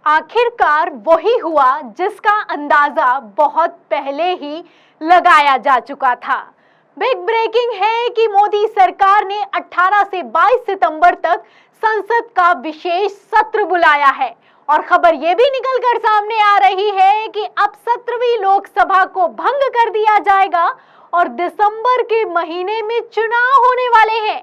आखिरकार वही हुआ जिसका अंदाजा बहुत पहले ही लगाया जा चुका था। बिग ब्रेकिंग है कि मोदी सरकार ने 18 से 22 सितंबर तक संसद का विशेष सत्र बुलाया है और खबर यह भी निकलकर सामने आ रही है कि अब 17वीं लोकसभा को भंग कर दिया जाएगा और दिसंबर के महीने में चुनाव होने वाले हैं।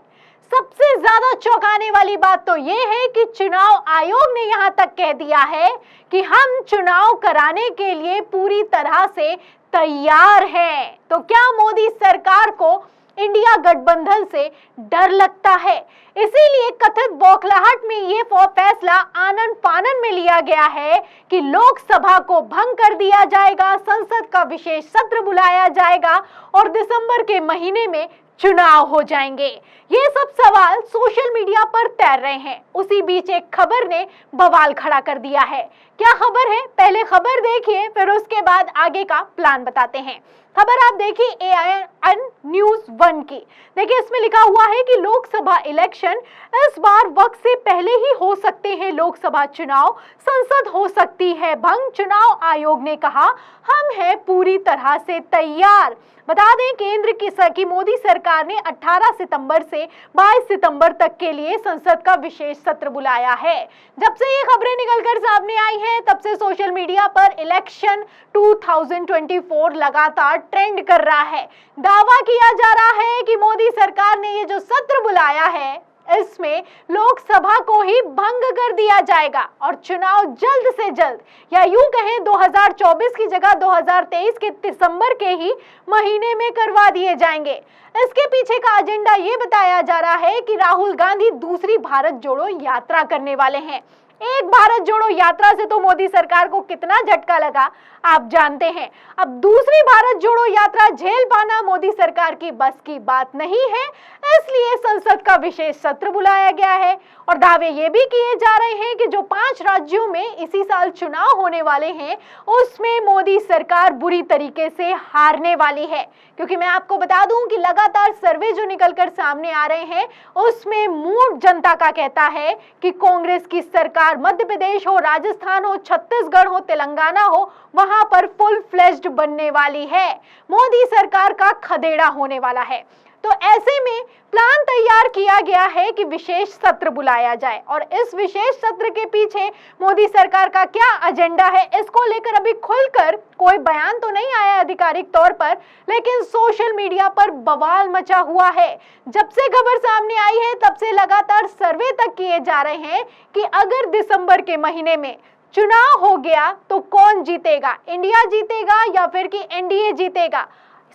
सबसे ज्यादा चौंकाने वाली बात तो यह है कि चुनाव आयोग ने यहां तक कह दिया है कि हम चुनाव कराने के लिए पूरी तरह से तैयार हैं। तो क्या मोदी सरकार को इंडिया गठबंधन से डर लगता है? इसीलिए कथित बौखलाहट में ये फैसला आनन फानन में लिया गया है कि लोकसभा को भंग कर दिया जाएगा, संसद का विशेष सत्र बुलाया जाएगा और दिसंबर के महीने में चुनाव हो जाएंगे। ये सब सवाल सोशल मीडिया पर तैर रहे हैं। उसी बीच एक खबर ने बवाल खड़ा कर दिया है। क्या खबर है? पहले खबर देखिए, फिर उसके बाद आगे का प्लान बताते हैं। खबर आप देखिए AIN न्यूज़ 1 की। देखिए इसमें लिखा हुआ है कि लोकसभा इलेक्शन इस बार वक्त से पहले ही हो सकते हैं। लोकसभा चुनाव, संसद हो सकती है भंग। चुनाव आयोग ने कहा हम हैं पूरी तरह से तैयार। बता दें केंद्र की मोदी सरकार ने 18 सितंबर से 22 सितंबर तक के लिए संसद का विशेष सत्र बुलाया है। जब से ये खबरें निकलकर सामने आई हैं तब से सोशल मीडिया पर इलेक्शन 2024 लगातार ट्रेंड कर रहा है। दावा किया जा रहा है कि मोदी सरकार ने ये जो सत्र बुलाया है इसमें लोकसभा को ही भंग कर दिया जाएगा और चुनाव जल्द से जल्द, या यूं कहें 2024 की जगह 2023 के दिसंबर के ही महीने में करवा दिए जाएंगे। इसके पीछे का एजेंडा ये बताया जा रहा है कि राहुल गांधी दूसरी भारत जोड़ो यात्रा करने वाले हैं। एक भारत जोड़ो यात्रा से तो मोदी सरकार को कितना झटका लगा आप जानते हैं। अब दूसरी भारत जोड़ो यात्रा झेल पाना मोदी सरकार की बस की बात नहीं है, इसलिए संसद का विशेष सत्र बुलाया गया है। और दावे ये भी किए जा रहे हैं कि जो 5 राज्यों में इसी साल चुनाव होने वाले हैं उसमें मोदी सरकार बुरी तरीके से हारने वाली है। क्योंकि मैं आपको बता दूं कि लगातार सर्वे जो निकलकर सामने आ रहे हैं उसमें मूड जनता का कहता है कि कांग्रेस की सरकार मध्य प्रदेश हो, राजस्थान हो, छत्तीसगढ़ हो, तेलंगाना हो, वहां पर फुल फ्लेज्ड बनने वाली है। मोदी सरकार का खदेड़ा होने वाला है। तो ऐसे में प्लान तैयार किया गया है कि विशेष सत्र बुलाया जाए और इस विशेष सत्र के पीछे मोदी सरकार का क्या एजेंडा है इसको लेकर अभी खुलकर कोई बयान तो नहीं आया आधिकारिक तौर पर, लेकिन सोशल मीडिया पर बवाल मचा हुआ है। जब से खबर सामने आई है तब से लगातार सर्वे तक किए जा रहे हैं कि अगर दिसंबर के महीने में चुनाव हो गया तो कौन जीतेगा, इंडिया जीतेगा या फिर कि एनडीए जीतेगा।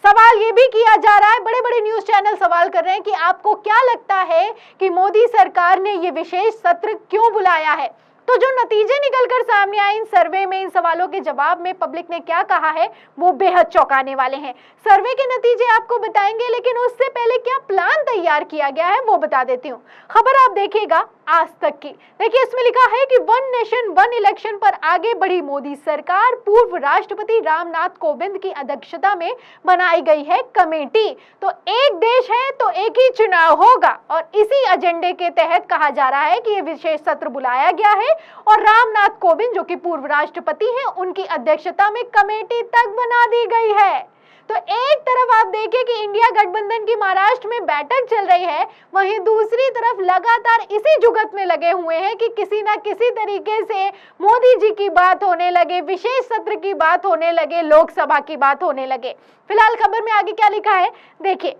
सवाल ये भी किया जा रहा है, बड़े बड़े न्यूज़ चैनल सवाल कर रहे हैं कि आपको क्या लगता है कि मोदी सरकार ने ये विशेष सत्र क्यों बुलाया है। तो जो नतीजे निकलकर सामने आए इन सर्वे में, इन सवालों के जवाब में पब्लिक ने क्या कहा है वो बेहद चौंकाने वाले हैं। सर्वे के नतीजे आपको बताएंगे, लेकिन उससे पहले क्या प्लान तैयार किया गया है वो बता देती हूँ। खबर आप देखिएगा आज तक की। देखिए इसमें लिखा है कि 1 नेशन 1 इलेक्शन पर आगे बढ़ी मोदी सरकार। पूर्व राष्ट्रपति रामनाथ कोविंद की अध्यक्षता में बनाई गई है कमेटी। तो एक देश है तो एक ही चुनाव होगा और इसी एजेंडे के तहत कहा जा रहा है कि ये विशेष सत्र बुलाया गया है और रामनाथ कोविंद जो कि पूर्व राष्ट्रपति हैं उनकी अध्यक्षता में कमेटी तक बना दी गई है। तो एक तरफ आप देखिए कि इंडिया गठबंधन की महाराष्ट्र में बैठक चल रही है, वहीं दूसरी तरफ लगातार इसी जुगत में लगे हुए हैं कि किसी ना किसी तरीके से मोदी जी की बात होने लगे, विशेष सत्र की बात होने लगे, लोकसभा की बात होने लगे। फिलहाल खबर में आगे क्या लिखा है देखिए।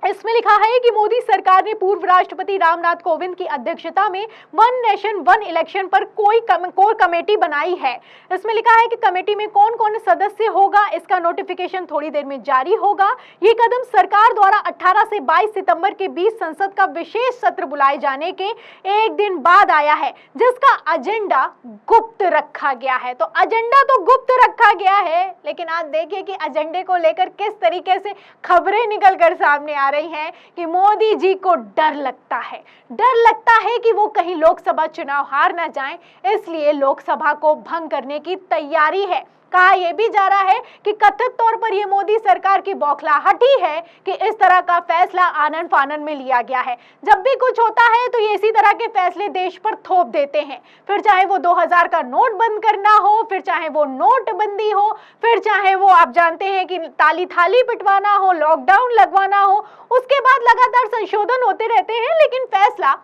इसमें लिखा है कि मोदी सरकार ने पूर्व राष्ट्रपति रामनाथ कोविंद की अध्यक्षता में 1 नेशन 1 इलेक्शन पर कोर कमेटी बनाई है। इसमें लिखा है कि कमेटी में कौन कौन सदस्य होगा इसका नोटिफिकेशन थोड़ी देर में जारी होगा। ये कदम सरकार द्वारा 18 से 22 सितंबर के बीच संसद का विशेष सत्र बुलाए जाने के एक दिन बाद आया है, जिसका एजेंडा गुप्त रखा गया है। तो एजेंडा तो गुप्त रखा गया है, लेकिन आज देखिए कि एजेंडे को लेकर किस तरीके से खबरें निकलकर सामने आ रही हैं कि मोदी जी को डर लगता है कि वो कहीं लोकसभा चुनाव हार ना जाएं, इसलिए लोकसभा को भंग करने की तैयारी है। कहा यह भी जा रहा है कि कथित तौर पर यह मोदी सरकार की बौखलाहट ही है कि इस तरह का फैसला आनन फानन में लिया गया है। जब भी कुछ होता है तो ये इसी तरह के फैसले देश पर थोप देते हैं, फिर चाहे वो 2000 का नोट बंद करना हो, फिर चाहे वो नोटबंदी हो, फिर चाहे वो आप जानते हैं कि ताली थाली पिटवाना हो, लॉकडाउन लगवाना हो, उसके बाद लगातार संशोधन होते रहते हैं, लेकिन फैसला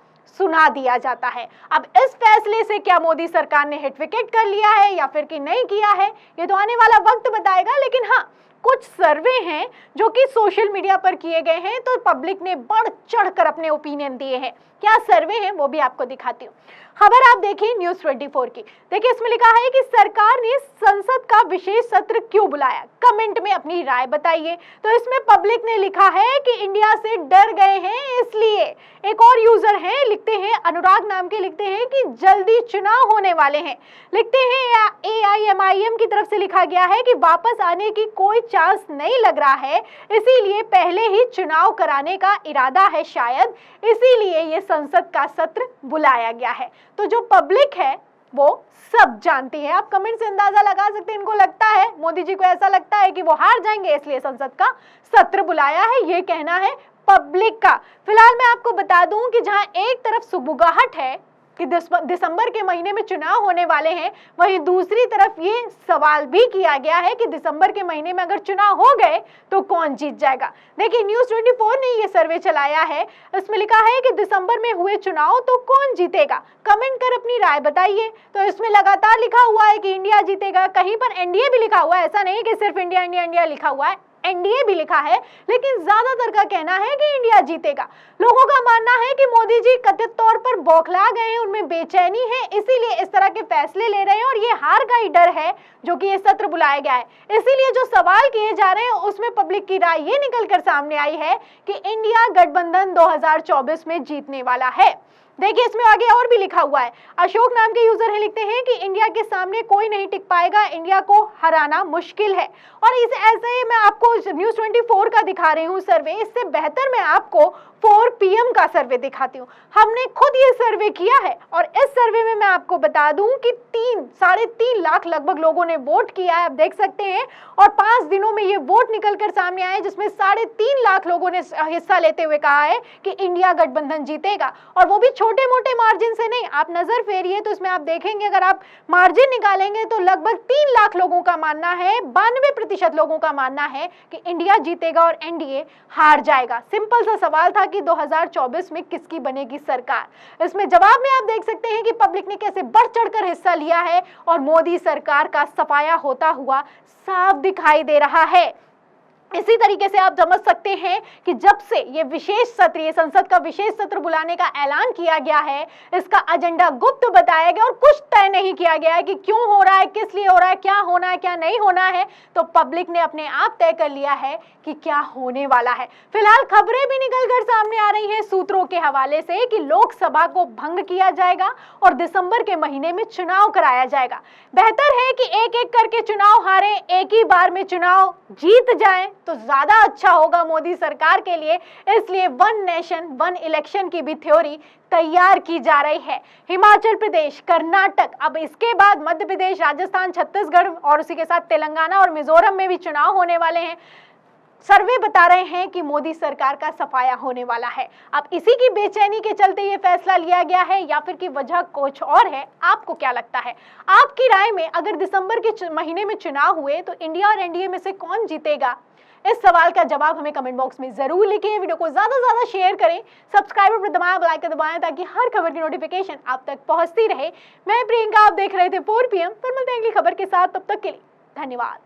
सुना दिया जाता है। अब इस फैसले से क्या मोदी सरकार ने हिट विकेट कर लिया है या फिर कि नहीं किया है, ये तो आने वाला वक्त बताएगा। लेकिन हाँ, कुछ सर्वे हैं जो कि सोशल मीडिया पर किए गए हैं, तो पब्लिक ने बढ़ चढ़कर अपने ओपिनियन दिए हैं। क्या सर्वे हैं वो भी आपको दिखाती हूँ। खबर आप देखिए न्यूज़ 24 की। देखिए इसमें लिखा है कि सरकार ने संसद का विशेष सत्र क्यों बुलाया, कमेंट में अपनी राय बताइए। तो इसमें पब्लिक ने लिखा है कि इंडिया से डर गए हैं इसलिए। एक और यूजर हैं, लिखते हैं अनुराग नाम के, लिखते हैं कि जल्दी चुनाव होने वाले हैं। लिखते हैं AIMIM की तरफ से लिखा गया है कि वापस आने की कोई चांस नहीं लग रहा है, इसीलिए पहले ही चुनाव कराने का इरादा है शायद, इसीलिए ये संसद का सत्र बुलाया गया है। तो जो पब्लिक है वो सब जानती है। आप कमेंट से अंदाजा लगा सकते हैं, इनको लगता है, मोदी जी को ऐसा लगता है कि वो हार जाएंगे, इसलिए संसद का सत्र बुलाया है, ये कहना है पब्लिक का। फिलहाल मैं आपको बता दूं कि जहां एक तरफ सुगबुगाहट है कि दिसंबर के महीने में चुनाव होने वाले हैं, वहीं दूसरी तरफ ये सवाल भी किया गया है कि दिसंबर के महीने में अगर चुनाव हो गए तो कौन जीत जाएगा। देखिए न्यूज़ 24 ने ये सर्वे चलाया है, इसमें लिखा है कि दिसंबर में हुए चुनाव तो कौन जीतेगा, कमेंट कर अपनी राय बताइए। तो इसमें लगातार लिखा हुआ है कि इंडिया जीतेगा, कहीं पर एनडीए भी लिखा हुआ है, ऐसा नहीं कि सिर्फ इंडिया इंडिया इंडिया लिखा हुआ है, एनडीए भी लिखा है, लेकिन ज्यादातर का कहना है कि इंडिया जीतेगा। लोगों का मानना है कि मोदी जी कथित तौर पर बौखला गए हैं, उनमें बेचैनी है, इसीलिए इस तरह के फैसले ले रहे हैं, और ये हार का ही डर है जो कि ये सत्र बुलाया गया है। इसीलिए जो सवाल किए जा रहे हैं उसमें पब्लिक की राय ये निकलकर सामने आई है कि इंडिया गठबंधन 2024 में जीतने वाला है। देखिए इसमें आगे और भी लिखा हुआ है, अशोक नाम के यूजर है, लिखते हैं कि इंडिया के सामने कोई नहीं टिक पाएगा, इंडिया को हराना मुश्किल है। और इस ऐसे मैं आपको न्यूज़ 24 का दिखा रही हूँ सर्वे, इससे बेहतर मैं आपको 4 PM का सर्वे दिखाती हूँ। हमने खुद ये सर्वे किया है और इस सर्वे में मैं आपको बता दूं कि 3-3.5 लाख लगभग लोगों ने वोट किया है, आप देख सकते हैं, और 5 दिनों में ये वोट निकलकर सामने आए जिसमें 3.5 लाख लोगों ने हिस्सा लेते हुए कहा है कि इंडिया गठबंधन जीतेगा, और वो भी छोटे मोटे मार्जिन से नहीं। आप नजर फेरिए तो इसमें आप देखेंगे, अगर आप मार्जिन निकालेंगे तो लगभग 3 लाख लोगों का मानना है, 92% लोगों का मानना है कि इंडिया जीतेगा और एनडीए हार जाएगा। सिंपल सा सवाल था कि 2024 में किसकी बनेगी सरकार। इसमें जवाब में आप देख सकते हैं कि पब्लिक ने कैसे बढ़ चढ़कर हिस्सा लिया है और मोदी सरकार का सफाया होता हुआ साफ दिखाई दे रहा है। इसी तरीके से आप समझ सकते हैं कि जब से ये विशेष सत्र, ये संसद का विशेष सत्र बुलाने का ऐलान किया गया है, इसका एजेंडा गुप्त बताया गया और कुछ तय नहीं किया गया है कि क्यों हो रहा है, किस लिए हो रहा है, क्या होना है, क्या नहीं होना है, तो पब्लिक ने अपने आप तय कर लिया है कि क्या होने वाला है। फिलहाल खबरें भी निकलकर सामने आ रही हैं सूत्रों के हवाले से कि लोकसभा को भंग किया जाएगा और दिसंबर के महीने में चुनाव कराया जाएगा। बेहतर है कि एक एक करके चुनाव हारे, एक ही बार में चुनाव जीत जाएं तो ज्यादा अच्छा होगा मोदी सरकार के लिए। इसलिए 1 नेशन 1 इलेक्शन की भी थ्योरी तैयार की जा रही है। हिमाचल प्रदेश, कर्नाटक, अब इसके बाद मध्य प्रदेश, राजस्थान, छत्तीसगढ़ और उसी के साथ तेलंगाना और मिजोरम में भी चुनाव होने वाले हैं। सर्वे बता रहे हैं कि मोदी सरकार का सफाया होने वाला है। अब इसी की बेचैनी के चलते ये फैसला लिया गया है या फिर की वजह कुछ और है, आपको क्या लगता है? आपकी राय में अगर दिसंबर के महीने में चुनाव हुए तो इंडिया और एनडीए में से कौन जीतेगा? इस सवाल का जवाब हमें कमेंट बॉक्स में जरूर लिखिए। वीडियो को ज्यादा से ज्यादा शेयर करें, सब्सक्राइब पर दबाएं, बेल आइकन दबाएं ताकि हर खबर की नोटिफिकेशन आप तक पहुंचती रहे। मैं प्रियंका, आप देख रहे थे 4 PM। फिर मिलते हैं अगली खबर के साथ, तब तक के लिए धन्यवाद।